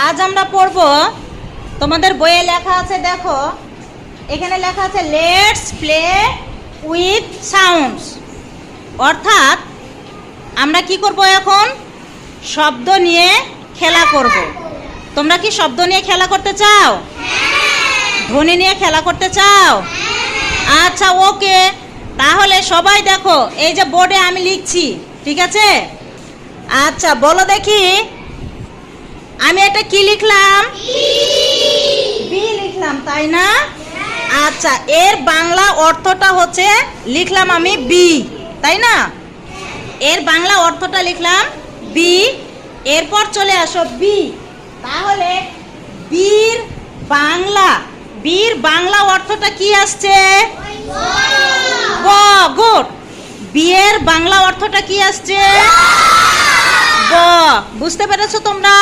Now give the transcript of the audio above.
আজ আমরা পড়ব, তোমাদের বইয়ে লেখা আছে, দেখো এখানে লেখা আছে লেটস প্লে উইথ সাউন্ডস। অর্থাৎ আমরা কি করব, এখন শব্দ নিয়ে খেলা করব। তোমরা কি শব্দ নিয়ে খেলা করতে চাও? ধ্বনি নিয়ে খেলা করতে চাও? আচ্ছা, ওকে, তাহলে সবাই দেখো, এই যে বোর্ডে আমি লিখছি, ঠিক আছে? আচ্ছা, বলো দেখি, আমি এটা কি লিখলাম? বি লিখলাম, তাই না? আচ্ছা, এর বাংলা অর্থটা হচ্ছে লিখলাম আমি বি, তাই না? এর বাংলা অর্থটা লিখলাম বি। এরপর চলে আসো বি। তাহলে বীর বাংলা অর্থটা কি আসছে? ব। গুড। বিয়ের বাংলা অর্থটা কি আসছে? ব। বুঝতে পেরেছো তোমরা?